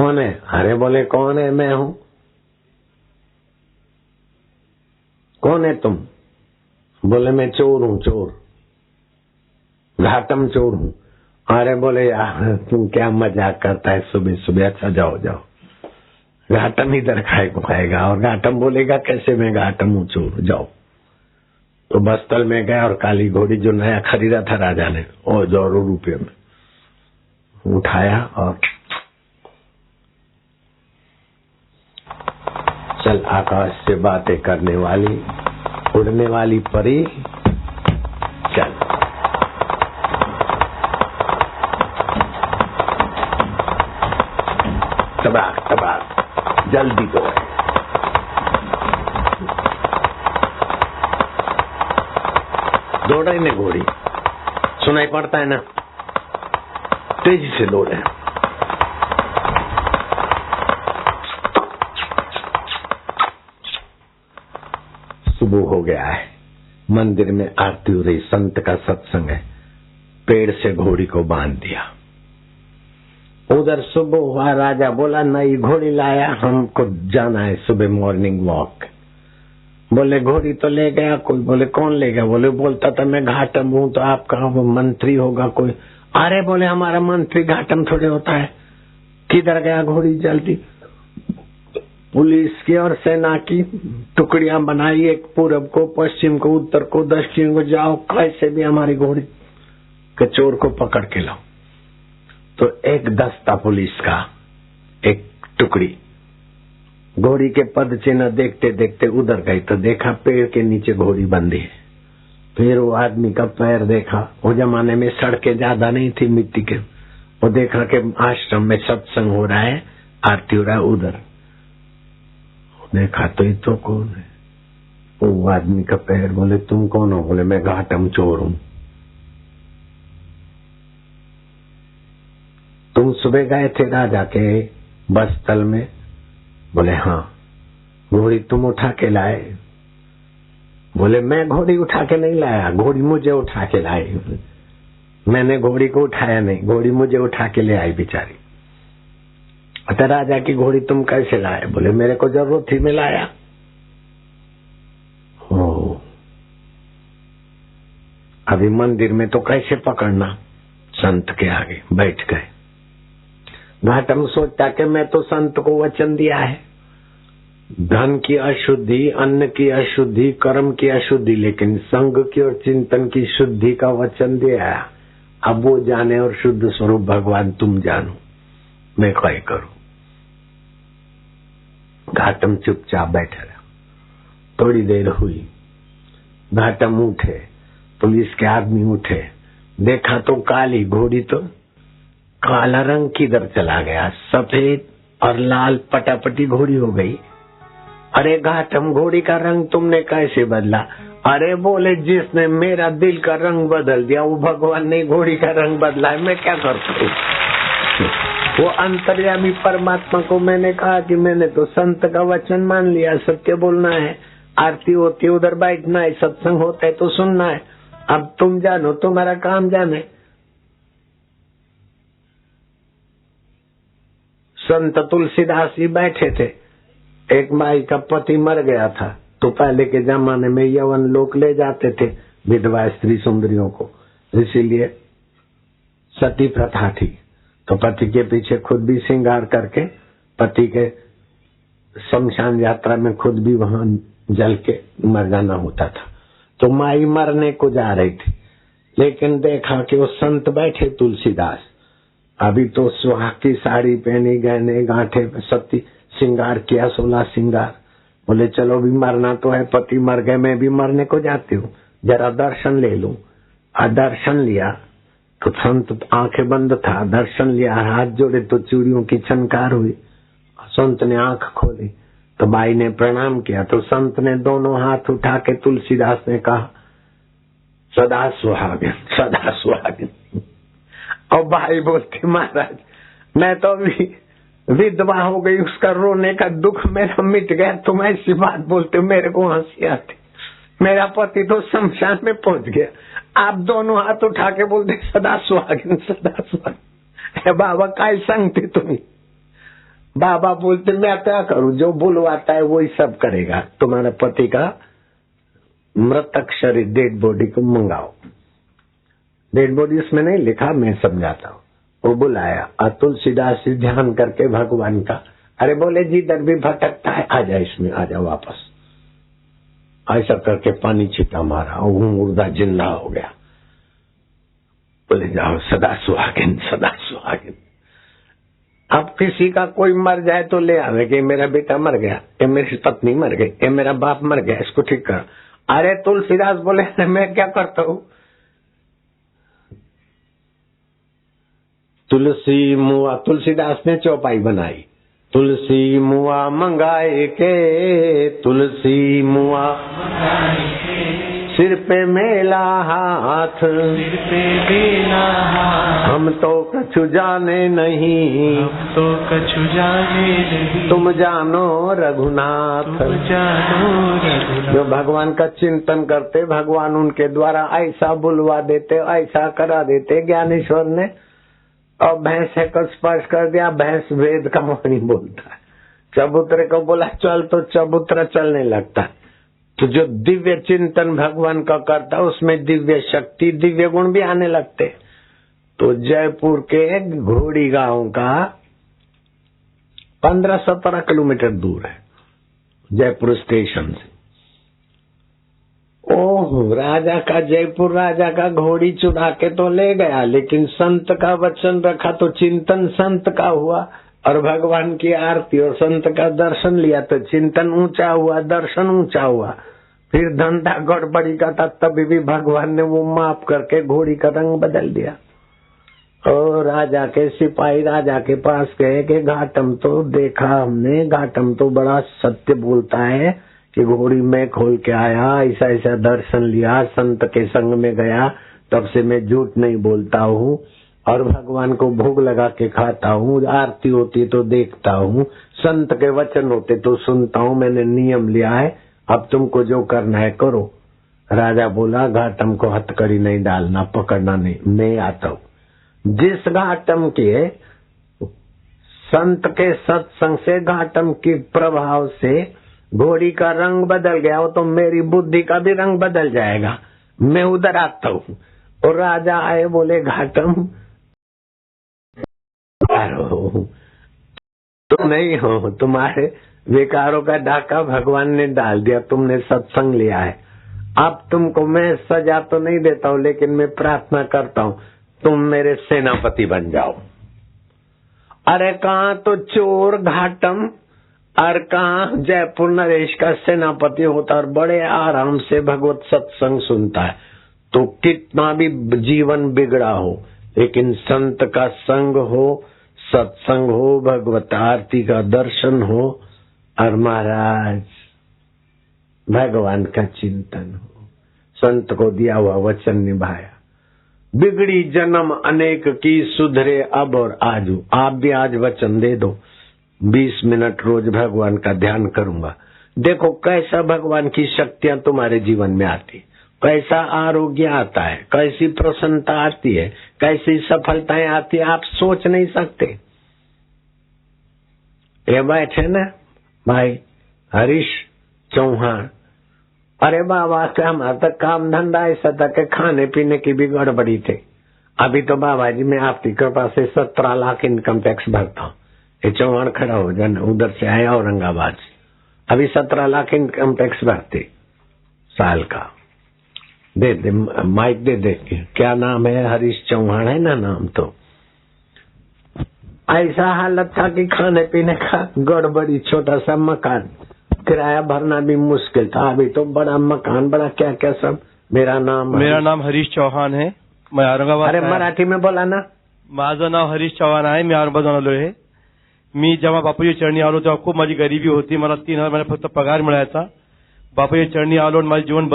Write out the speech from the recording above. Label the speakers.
Speaker 1: कौन है? अरे बोले कौन है? मैं हूँ। कौन है तुम? बोले मैं चोर हूँ, चोर, घाटम चोर हूँ। अरे बोले यार तुम क्या मजाक करता है सुबह सुबह। अच्छा जाओ जाओ, घाटम इधर खाए को खाएगा और घाटम बोलेगा कैसे मैं घाटम हूँ, चोर, जाओ। तो बस्तल में गया और काली घोड़ी जो नया खरीदा था राजा ने, और 1,000 रुपये में उठाया और चल आकाश से बातें करने वाली, उड़ने वाली परी, चल। तबाक तबाक, जल्दी दौड़। दौड़ रही ने घोड़ी, सुनाई पड़ता है ना, तेजी से दौड़े। सुबह हो गया है, मंदिर में आरती हो रही, संत का सत्संग है। पेड़ से घोड़ी को बांध दिया। उधर सुबह हुआ, राजा बोला नई घोड़ी लाया, हमको जाना है सुबह मॉर्निंग वॉक। बोले घोड़ी तो ले गया कोई। बोले कौन ले गया? बोले बोलता था मैं घाटम हूँ, तो आपका वो मंत्री होगा कोई। अरे बोले हमारा मंत्री घाटम थोड़े होता है। किधर गया घोड़ी? जल्दी पुलिस की और सेना की टुकड़ियां बनाई, एक पूरब को, पश्चिम को, उत्तर को, दक्षिण को, जाओ कैसे भी हमारी घोड़ी के चोर को पकड़ के लाओ। तो एक दस्ता पुलिस का, एक टुकड़ी घोड़ी के पद चिन्ह देखते देखते उधर गई, तो देखा पेड़ के नीचे घोड़ी बंधी है। फिर वो आदमी का पैर देखा, वो जमाने में सड़कें ज्यादा नहीं थी मिट्टी के, वो देखा कि आश्रम में सत्संग हो रहा है, आरती हो रहा है। उधर देखा तो ये तो कौन है? वो आदमी का पैर। बोले तुम कौन हो? बोले मैं घाटम चोर हूँ। तुम सुबह गए थे राजा के बस्तल में? बोले हाँ। घोड़ी तुम उठा के लाए? बोले मैं घोड़ी उठा के नहीं लाया, घोड़ी मुझे उठा के लाई। मैंने घोड़ी को उठाया नहीं, घोड़ी मुझे उठा के ले आई बेचारी। अच्छा राजा की घोड़ी तुम कैसे लाए? बोले मेरे को जरूरत थी, मैं लाया। ओ, अभी मंदिर में तो कैसे पकड़ना? संत के आगे बैठ गए। घाटम सोचता कि मैं तो संत को वचन दिया है, धन की अशुद्धि, अन्न की अशुद्धि, कर्म की अशुद्धि, लेकिन संग की और चिंतन की शुद्धि का वचन दिया। अब वो जाने और शुद्ध स्वरूप भगवान तुम जानो, मैं क्या करूं? घाटम चुपचाप बैठा रहा। थोड़ी देर हुई, घाटम उठे, पुलिस के आदमी उठे, देखा तो काली घोड़ी, तो काला रंग किधर चला गया? सफेद और लाल पटापटी घोड़ी हो गई। अरे घाटम घोड़ी का रंग तुमने कैसे बदला? अरे बोले जिसने मेरा दिल का रंग बदल दिया वो भगवान ने घोड़ी का रंग बदला है, मैं क्या कर सकूं? वो अंतर्यामी परमात्मा को मैंने कहा कि मैंने तो संत का वचन मान लिया, सत्य बोलना है, आरती होती है उधर बैठना है, सत्संग होता है तो सुनना है। अब तुम जानो, तुम्हारा काम जाने। संत तुलसीदास जी बैठे थे, एक माई का पति मर गया था, तो पहले के जमाने में यवन लोग ले जाते थे विधवा स्त्री सुंदरियों को, इसीलिए सती प्रथा थी। तो पति के पीछे खुद भी श्रृंगार करके पति के शमशान यात्रा में खुद भी वहां जल के मर जाना होता था। तो माई मरने को जा रही थी, लेकिन देखा कि वो संत बैठे तुलसीदास, अभी तो सुहाग की साड़ी पहनी, गहने गांठे, सती श्रृंगार किया, 16 श्रृंगार। बोले चलो भी मरना तो है, पति मर गए, मैं भी मरने को जाती हूँ, जरा दर्शन ले लूं। दर्शन लिया तो संत आंखें बंद था, दर्शन लिया, हाथ जोड़े तो चूड़ियों की छनकार हुई। संत ने आंख खोली तो बाई ने प्रणाम किया, तो संत ने दोनों हाथ उठा के तुलसीदास ने कहा सदा सुहागिन, सदा सुहागिन। और बाई बोलती महाराज मैं तो अभी विधवा हो गई, उसका रोने का दुख मेरा मिट गया, तुम ऐसी बात बोलते हो, मेरे को हंसी आती। मेरा पति तो शमशान में पहुंच गया, आप दोनों हाथ उठा के बोलते सदा सुहागिन, सदा सुहागिन। बाबा काय सांगते तुम्ही? बाबा बोलते मैं क्या करूं, जो बुलवाता है वही सब करेगा। तुम्हारे पति का मृतक शरीर डेड बॉडी को मंगाओ। डेड बॉडी उसमें नहीं लिखा, मैं समझाता हूँ। वो बुलाया और तुलसीदास जी ध्यान करके भगवान का, अरे बोले जिधर भी भटकता है आ जा, इसमें आ जा वापस। ऐसा करके पानी छीटा मारा, वो मुर्दा जिंदा हो गया। बोले जाओ सदा सुहागिन, सदा सुहागिन। अब किसी का कोई मर जाए तो ले आवे कि मेरा बेटा मर गया, ये मेरी पत्नी मर गई, ये मेरा बाप मर गया, इसको ठीक कर। अरे तुलसीदास बोले मैं क्या करता हूँ। तुलसी मुआ, तुलसीदास ने चौपाई बनाई। तुलसी मुआ मंगाए के, तुलसी मुआ सिर पे मेला हाथ, सिर पे मेला हाथ, हम तो कछु जाने नहीं, हम तो कछु जाने नहीं, तुम जानो रघुनाथ, तुम जानो रघुनाथ। जो भगवान का चिंतन करते, भगवान उनके द्वारा ऐसा बुलवा देते, ऐसा करा देते। ज्ञानेश्वर ने और भैंस को स्पर्श कर दिया, भैंस वेद का वाणी बोलता है। चबूतरे को बोला चल, तो चबूतरा चलने लगता है। तो जो दिव्य चिंतन भगवान का करता है उसमें दिव्य शक्ति, दिव्य गुण भी आने लगते। तो जयपुर के घोड़ी गांव का 15-17 किलोमीटर दूर है जयपुर स्टेशन से। ओह, राजा का, जयपुर राजा का घोड़ी चुरा के तो ले गया, लेकिन संत का वचन रखा तो चिंतन संत का हुआ और भगवान की आरती और संत का दर्शन लिया तो चिंतन ऊंचा हुआ, दर्शन ऊंचा हुआ। फिर धंधा गड़बड़ी का था, तभी भी भगवान ने वो माफ करके घोड़ी का रंग बदल दिया। और राजा के सिपाही राजा के पास गए कि घाटम तो देखा हमने, घाटम तो बड़ा सत्य बोलता है कि घोड़ी में खोल के आया, ऐसा ऐसा दर्शन लिया, संत के संग में गया, तब से मैं झूठ नहीं बोलता हूँ और भगवान को भोग लगा के खाता हूँ, आरती होती तो देखता हूँ, संत के वचन होते तो सुनता हूँ, मैंने नियम लिया है, अब तुमको जो करना है करो। राजा बोला घाटम को हथकड़ी नहीं डालना, पकड़ना नहीं, मैं आता हूँ। जिस घाटम के संत के सत्संग से, घाटम की प्रभाव से घोड़ी का रंग बदल गया, वो तो मेरी बुद्धि का भी रंग बदल जाएगा। मैं उधर आता हूँ। और राजा आए, बोले घाटम तुम नहीं हो, तुम्हारे विकारों का डाका भगवान ने डाल दिया, तुमने सत्संग लिया है। अब तुमको मैं सजा तो नहीं देता हूँ, लेकिन मैं प्रार्थना करता हूँ तुम मेरे सेनापति बन जाओ। अरे कहाँ तो चोर घाटम और कहाँ जयपुर नरेश का सेनापति होता और बड़े आराम से भगवत सत्संग सुनता है। तो कितना भी जीवन बिगड़ा हो, लेकिन संत का संग हो, सत्संग हो, भगवत आरती का दर्शन हो और महाराज भगवान का चिंतन हो, संत को दिया हुआ वचन निभाया। बिगड़ी जन्म अनेक की, सुधरे अब और आजू। आप भी आज वचन दे दो, 20 मिनट रोज भगवान का ध्यान करूंगा। देखो कैसा भगवान की शक्तियां तुम्हारे जीवन में आती, कैसा आरोग्य आता है, कैसी प्रसन्नता आती है, कैसी सफलताएं आती है, आप सोच नहीं सकते। ये बैठे ना भाई हरीश चौहान, अरे बाबा क्या हमारा तक काम धंधा ऐसा था कि खाने पीने की भी गड़बड़ी थी। अभी तो बाबा जी मैं आपकी कृपा से 17 लाख इनकम टैक्स भरता हूँ। ये चौहान खड़ा हो जाना, उधर से आया औरंगाबाद से, अभी 17 लाख इनकम टैक्स भरते साल का। दे दे माइक दे दे, क्या नाम है, हरीश चौहान है ना नाम। तो ऐसा हालत था कि खाने पीने का गड़बड़ी, छोटा सा मकान, किराया भरना भी मुश्किल था। अभी तो बड़ा मकान, बड़ा क्या क्या सब। मेरा नाम
Speaker 2: हरीश चौहान है, मैं औरंगाबाद।
Speaker 1: अरे मराठी में बोला ना।
Speaker 2: माझं नाव हरीश चव्हाण आहे, मी औरंगाबाद आलो आहे। मी जेव्हा बापूजी चरणी आलो तेव्हा खूप माझी गरिबी होती, मला 3,000 महिना फक्त पगार मिळायचा। बापूजी चरणी आलो आणि माझे जीवन